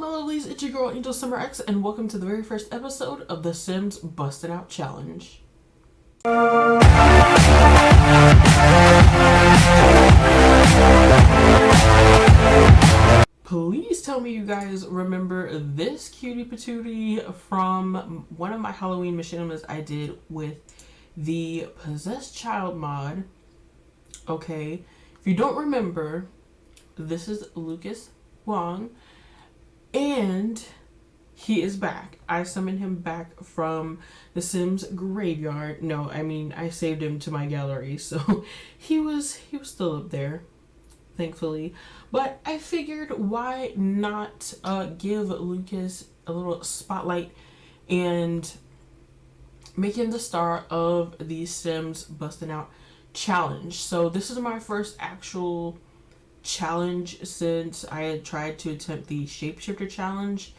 my lovelies, it's your girl AngelSimmerX, and welcome to the very first episode of the Sims Bustin Out Challenge. Please tell me you guys remember this cutie patootie from one of my Halloween machinimas I did with the Possessed Child mod. Okay, if you don't remember, this is Lucas Huang, and he is back. I summoned him back from the Sims graveyard. No, I mean, I saved him to my gallery, so he was still up there, thankfully. But I figured, why not give Lucas a little spotlight and make him the star of the Sims Bustin Out Challenge. So this is my first actual challenge since I had tried to attempt the Shapeshifter challenge.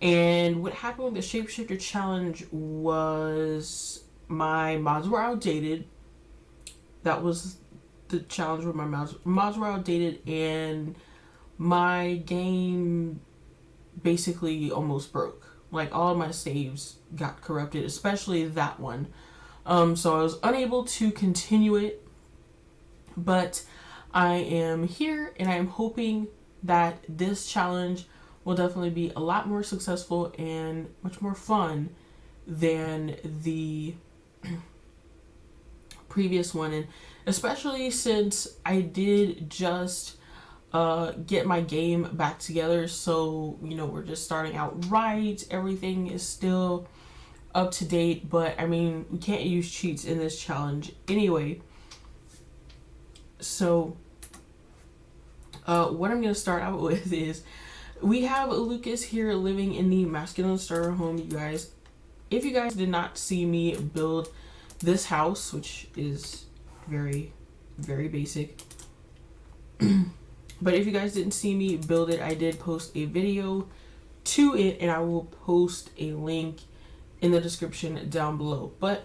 And what happened with the Shapeshifter challenge was my mods were outdated. That was the challenge where my mods were outdated, and my game basically almost broke. Like, all of my saves got corrupted, especially that one. So I was unable to continue it, but I am here, and I am hoping that this challenge will definitely be a lot more successful and much more fun than the previous one, and especially since I did just get my game back together. So, you know, we're just starting out right. Everything is still up to date, but I mean, we can't use cheats in this challenge anyway. So what I'm going to start out with is we have Lucas here living in the masculine starter home. You guys, if you guys did not see me build this house, which is very, very basic, but if you guys didn't see me build it, I did post a video to it, and I will post a link in the description down below. But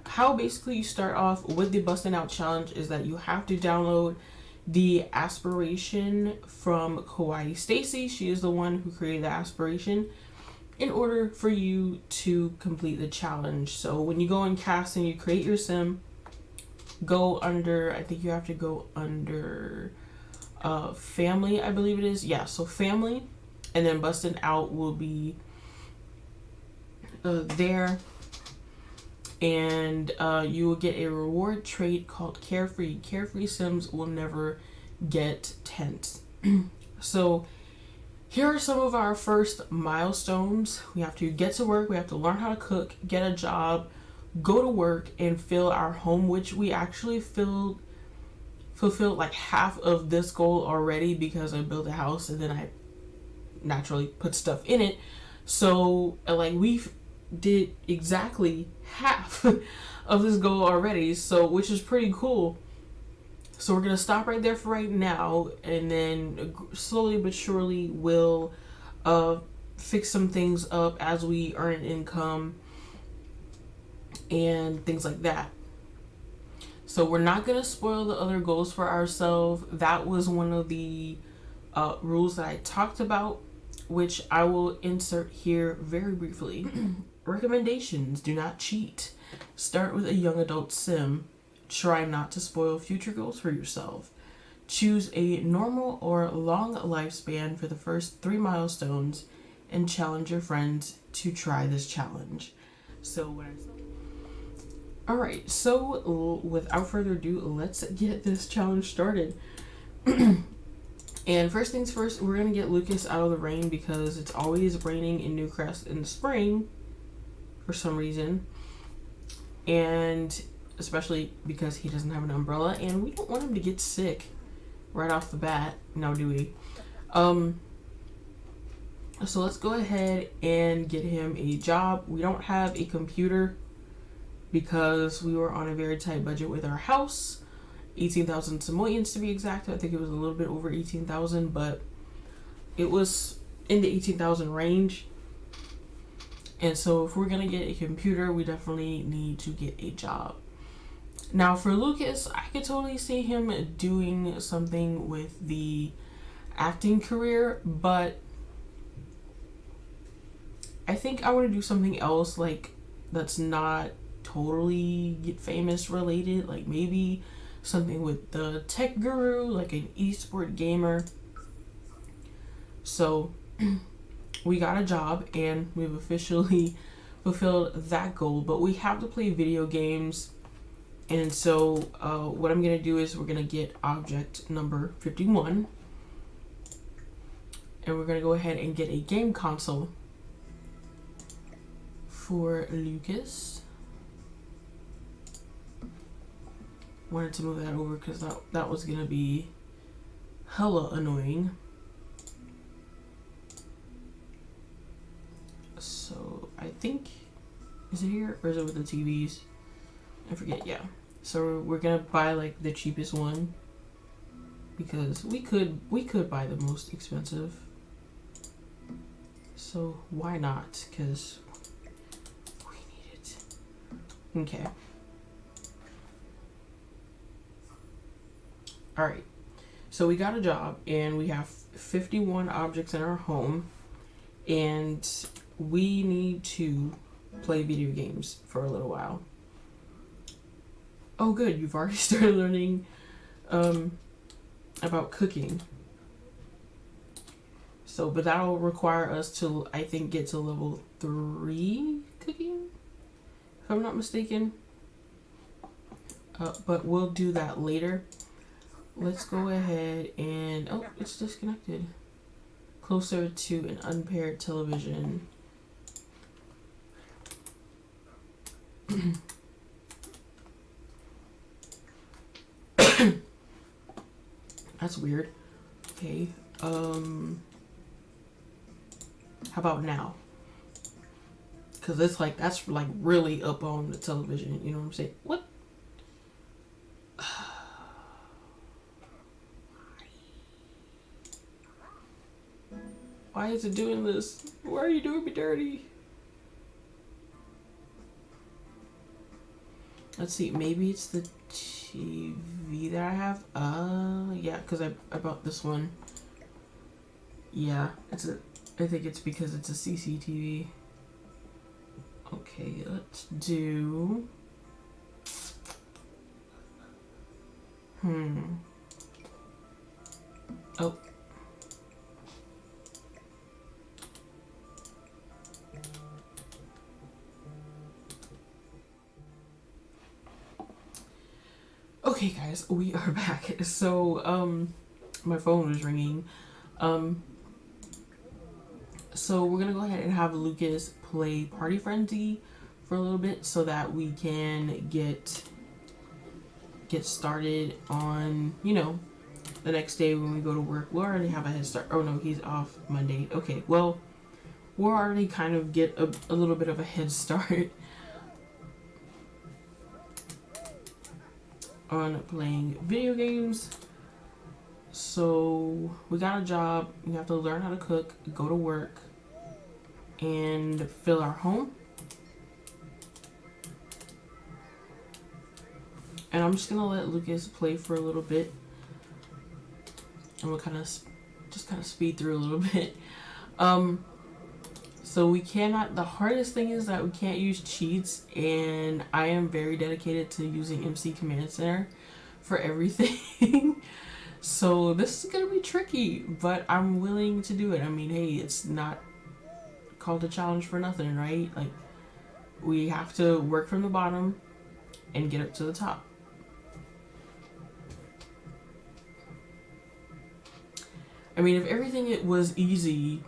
how basically you start off with the Bustin' Out challenge is that you have to download the aspiration from Kawaii Stacy. She is the one who created the aspiration in order for you to complete the challenge. So when you go in cast and you create your sim, go under, I think you have to go under family, I believe it is. Yeah, so family, and then Bustin' Out will be there, and you will get a reward trait called Carefree. Carefree Sims will never get tense. So here are some of our first milestones. We have to get to work, we have to learn how to cook, get a job, go to work, and fill our home, which we actually fulfilled like half of this goal already, because I built a house and then I naturally put stuff in it. So like, we did exactly half of this goal already, so which is pretty cool. So we're gonna stop right there for right now, and then slowly but surely we'll fix some things up as we earn income and things like that. So we're not gonna spoil the other goals for ourselves. That was one of the rules that I talked about, which I will insert here very briefly. Recommendations: do not cheat. Start with a young adult sim. Try not to spoil future goals for yourself. Choose a normal or long lifespan for the first 3 milestones, and challenge your friends to try this challenge. So alright, so without further ado, let's get this challenge started. And first things first, we're gonna get Lucas out of the rain, because it's always raining in Newcrest in the spring for some reason, and especially because he doesn't have an umbrella, and we don't want him to get sick right off the bat, now do we? So let's go ahead and get him a job. We don't have a computer because we were on a very tight budget with our house. 18,000 simoleons to be exact. I think it was a little bit over 18,000, but it was in the 18,000 range. And so if we're gonna get a computer, we definitely need to get a job. Now for Lucas, I could totally see him doing something with the acting career, but I think I want to do something else, like, that's not totally Get Famous related, like maybe something with the tech guru, like an eSport gamer. So we got a job and we've officially fulfilled that goal, but we have to play video games. And so what I'm gonna do is we're gonna get object number 51 and we're gonna go ahead and get a game console for Lucas. Wanted to move that over because that was gonna be hella annoying. So I think, is it here or is it with the TVs? I forget. Yeah. So we're gonna buy like the cheapest one because we could buy the most expensive. So why not? Because we need it. Okay. All right. So we got a job and we have 51 objects in our home and we need to play video games for a little while. Oh good, you've already started learning about cooking. So, but that'll require us to, I think, get to level 3 cooking, if I'm not mistaken. But we'll do that later. Let's go ahead and, oh, it's disconnected. Closer to an unpaired television. That's weird. Okay. How about now? Cause it's like, that's like really up on the television. You know what I'm saying? What? Why is it doing this? Why are you doing me dirty? Let's see, maybe it's the TV that I have. Yeah, because I bought this one. Yeah, I think it's because it's a CCTV. Okay, let's do... Oh. Okay guys, we are back. So, my phone was ringing. So we're gonna go ahead and have Lucas play Party Frenzy for a little bit so that we can get started on, you know, the next day when we go to work. We'll already have a head start. Oh no, he's off Monday. Okay, well, we'll already kind of get a little bit of a head start on playing video games. So we got a job, we have to learn how to cook, go to work, and fill our home. And I'm just gonna let Lucas play for a little bit, and we'll kind of speed through a little bit. So we cannot, the hardest thing is that we can't use cheats, and I am very dedicated to using MC Command Center for everything. So this is gonna be tricky, but I'm willing to do it. I mean, hey, it's not called a challenge for nothing, right? Like, we have to work from the bottom and get up to the top. I mean, if everything it was easy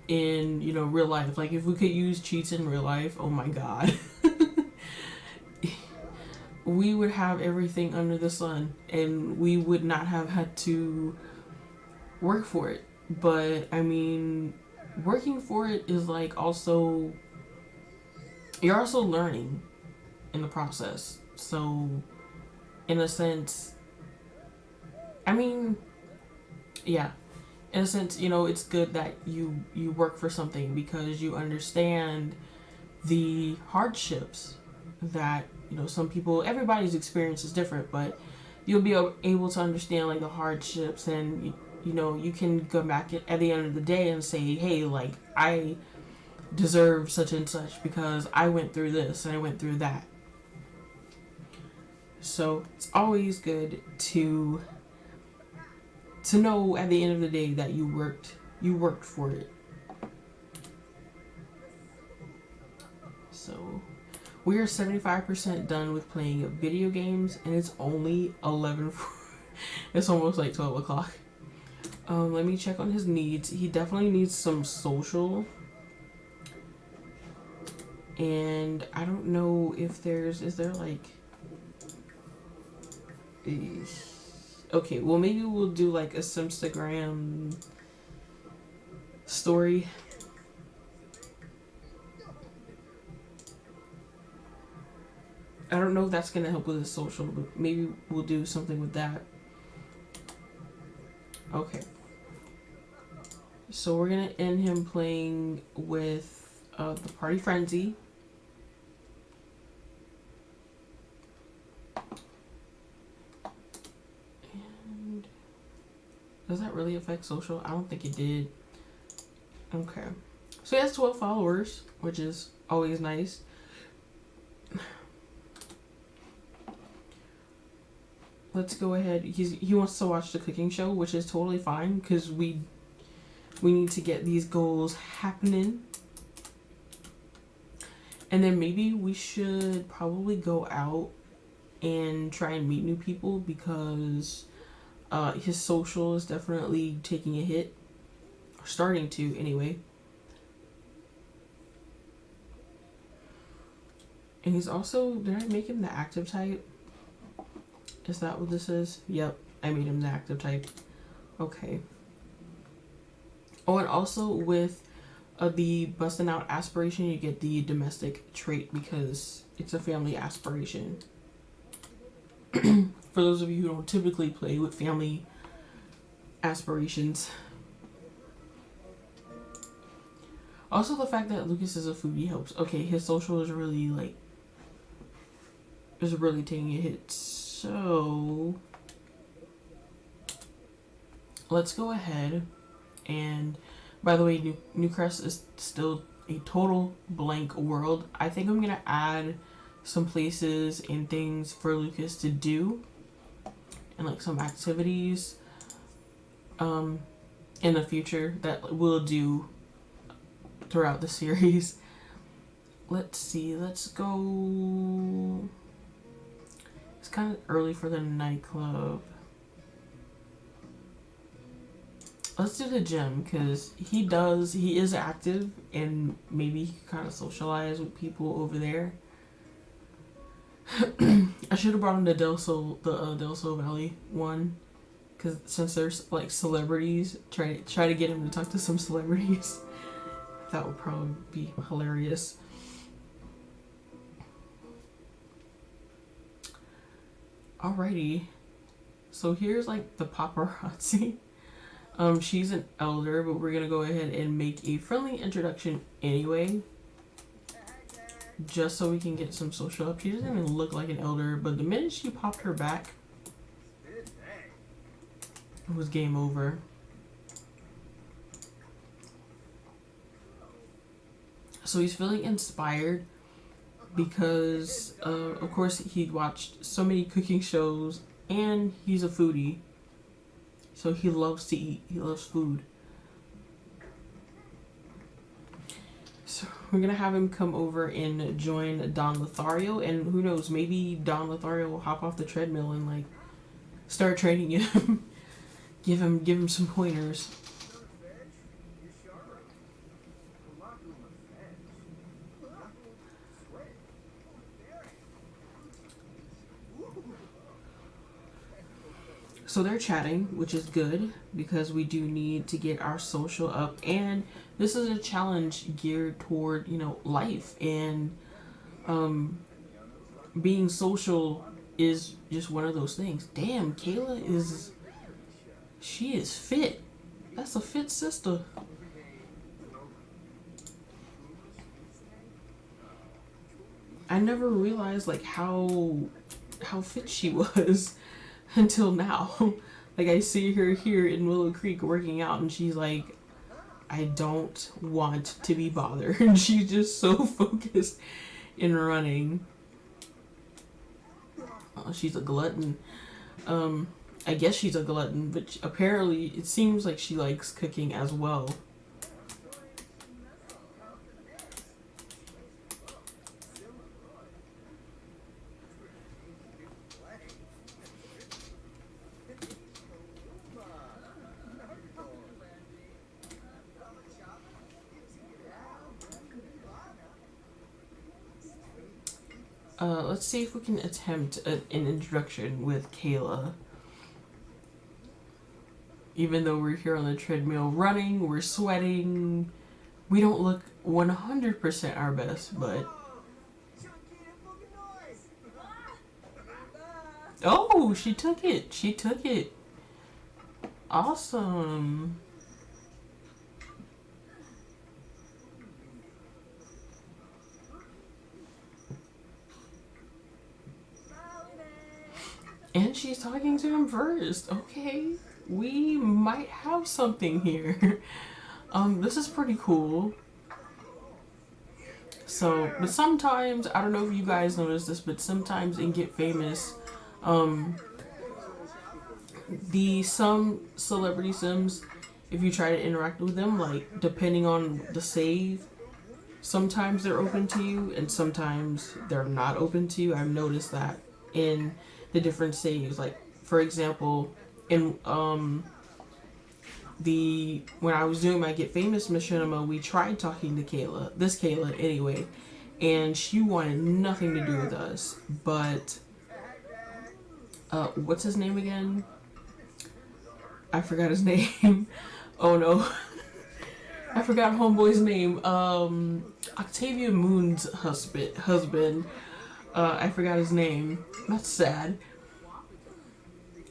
in, you know, real life, like if we could use cheats in real life, oh my god. We would have everything under the sun and we would not have had to work for it. But I mean, working for it is like also, you're also learning in the process. So in a sense, I mean, yeah, in a sense, you know, it's good that you work for something because you understand the hardships that, you know, some people, everybody's experience is different, but you'll be able to understand like the hardships, and you know, you can go back at the end of the day and say, hey, like I deserve such and such because I went through this and I went through that. So it's always good to know at the end of the day that you worked for it. So we are 75% done with playing video games, and it's only 11. It's almost like 12 o'clock. Let me check on his needs. He definitely needs some social. And I don't know if is there like... Okay, well maybe we'll do like a Simstagram story. I don't know if that's gonna help with his social, but maybe we'll do something with that. Okay. So we're gonna end him playing with the Party Frenzy. And does that really affect social? I don't think it did. Okay. So he has 12 followers, which is always nice. Let's go ahead. He wants to watch the cooking show, which is totally fine because we need to get these goals happening. And then maybe we should probably go out and try and meet new people because his social is definitely taking a hit. Or starting to, anyway. And he's also... Did I make him the active type? Is that what this is? Yep, I made him the active type. Okay. Oh, and also with the Bustin' Out aspiration, you get the domestic trait because it's a family aspiration. For those of you who don't typically play with family aspirations. Also, the fact that Lucas is a foodie helps. Okay, his social is really like... is really taking a hit. So let's go ahead and, by the way, Newcrest is still a total blank world. I think I'm gonna add some places and things for Lucas to do and like some activities in the future that we'll do throughout the series. Let's see, let's go... It's kind of early for the nightclub. Let's do the gym because he is active and maybe he can kind of socialize with people over there. I should have brought him to Del Sol Valley one because since there's like celebrities, try to get him to talk to some celebrities. That would probably be hilarious. Alrighty, so here's like the paparazzi. She's an elder, but we're gonna go ahead and make a friendly introduction anyway, just so we can get some social up. She doesn't even look like an elder, but the minute she popped her back, it was game over. So he's feeling inspired because of course he watched so many cooking shows and he's a foodie, so he loves to eat, he loves food. So we're gonna have him come over and join Don Lothario, and who knows, maybe Don Lothario will hop off the treadmill and like start training him. give him some pointers. So they're chatting, which is good because we do need to get our social up, and this is a challenge geared toward, you know, life, and being social is just one of those things. Damn, Kayla is fit. That's a fit sister. I never realized like how fit she was until now. Like I see her here in Willow Creek working out and she's like I don't want to be bothered. She's just so focused in running. Oh, she's a glutton. I guess she's a glutton, but apparently it seems like she likes cooking as well. Let's see if we can attempt an introduction with Kayla. Even though we're here on the treadmill running, we're sweating, we don't look 100% our best, but... Oh, she took it. She took it. Awesome. And she's talking to him first. Okay, we might have something here. This is pretty cool. So, but sometimes, I don't know if you guys notice this, but sometimes in Get Famous, some celebrity Sims, if you try to interact with them, like, depending on the save, sometimes they're open to you, and sometimes they're not open to you. I've noticed that in the different saves. Like, for example, in when I was doing my Get Famous machinima, we tried talking to Kayla, this Kayla anyway, and she wanted nothing to do with us. But what's his name again? I forgot his name. Oh no. I forgot homeboy's name. Octavia Moon's husband. I forgot his name. That's sad.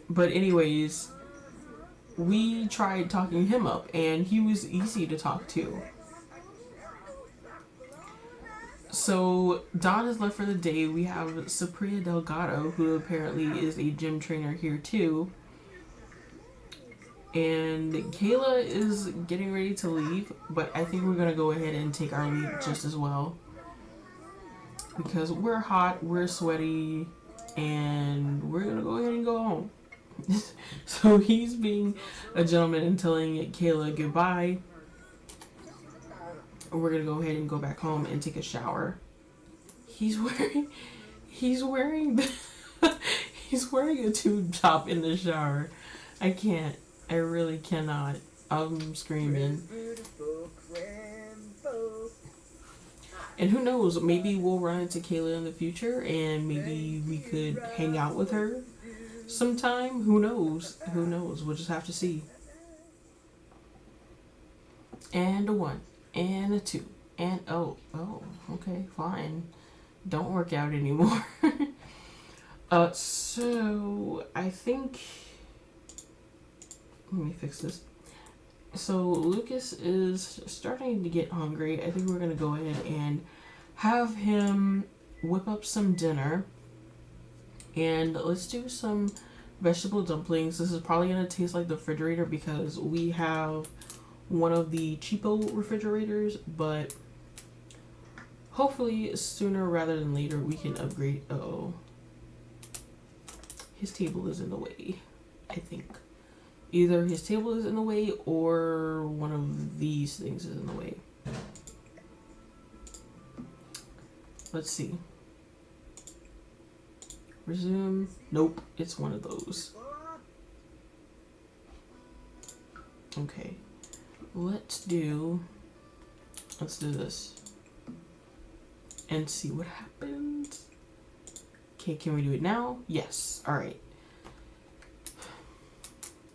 But anyways, we tried talking him up, and he was easy to talk to. So Dawn is left for the day. We have Supriya Delgado, who apparently is a gym trainer here too. And Kayla is getting ready to leave, but I think we're going to go ahead and take our leave just as well. Because we're hot, we're sweaty, and we're going to go ahead and go home. So he's being a gentleman and telling Kayla goodbye. We're going to go ahead and go back home and take a shower. He's wearing he's wearing a tube top in the shower. I can't. I really cannot. I'm screaming. And who knows, maybe we'll run into Kayla in the future, and maybe we could hang out with her sometime. Who knows? Who knows? We'll just have to see. And a 1, and a 2, and oh, okay, fine. Don't work out anymore. So I think, let me fix this. So Lucas is starting to get hungry. I think we're going to go ahead and have him whip up some dinner. And let's do some vegetable dumplings. This is probably going to taste like the refrigerator because we have one of the cheapo refrigerators. But hopefully sooner rather than later we can upgrade. Uh-oh. His table is in the way, I think. Either his table is in the way or one of these things is in the way. Let's see. Resume. Nope, it's one of those. Okay. Let's do this. And see what happens. Okay, can we do it now? Yes. Alright.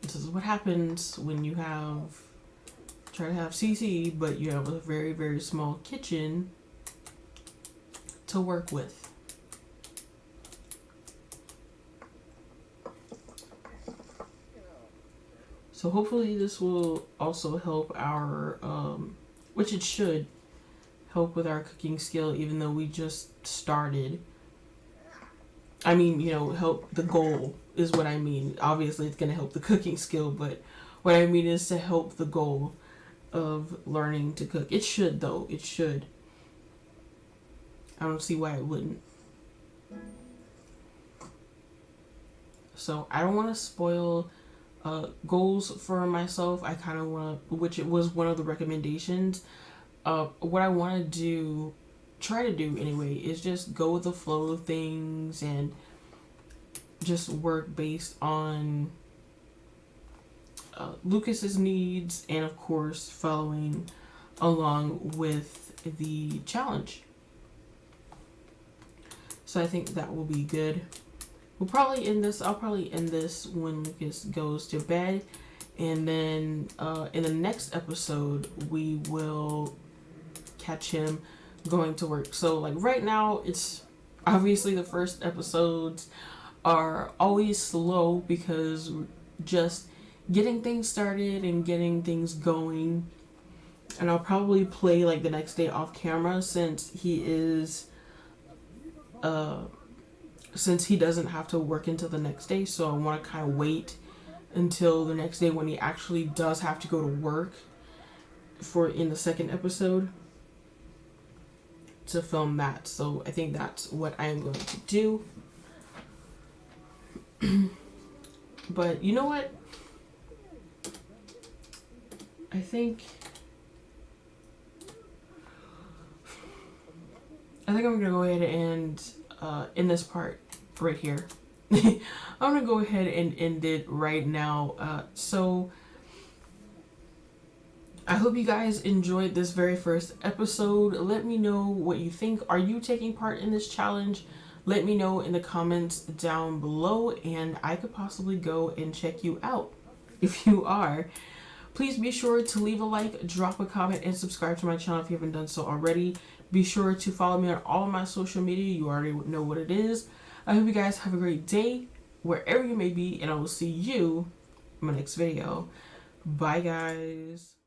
This is what happens when you try to have CC, but you have a very, very small kitchen to work with. So hopefully this will also help our, which it should help with our cooking skill, even though we just started. I mean, you know, help the goal is what I mean. Obviously, it's going to help the cooking skill, but what I mean is to help the goal. of learning to cook. It should, though. It should. I don't see why it wouldn't. So I don't want to spoil goals for myself. I kind of want to, which it was one of the recommendations. What I want to try to do anyway, is just go with the flow of things and just work based on Lucas's needs, and of course following along with the challenge. So I think that will be good. I'll probably end this when Lucas goes to bed, and then in the next episode we will catch him going to work. So like right now, it's obviously the first episodes are always slow because we're just getting things started and getting things going. And I'll probably play like the next day off camera since he doesn't have to work until the next day. So I want to kind of wait until the next day when he actually does have to go to work in the second episode to film that. So I think that's what I am going to do. But you know what? I think I'm gonna go ahead and end this part right here. I'm gonna go ahead and end it right now. So I hope you guys enjoyed this very first episode. Let me know what you think. Are you taking part in this challenge? Let me know in the comments down below, and I could possibly go and check you out. If you are, please be sure to leave a like, drop a comment, and subscribe to my channel if you haven't done so already. Be sure to follow me on all of my social media. You already know what it is. I hope you guys have a great day wherever you may be, and I will see you in my next video. Bye, guys.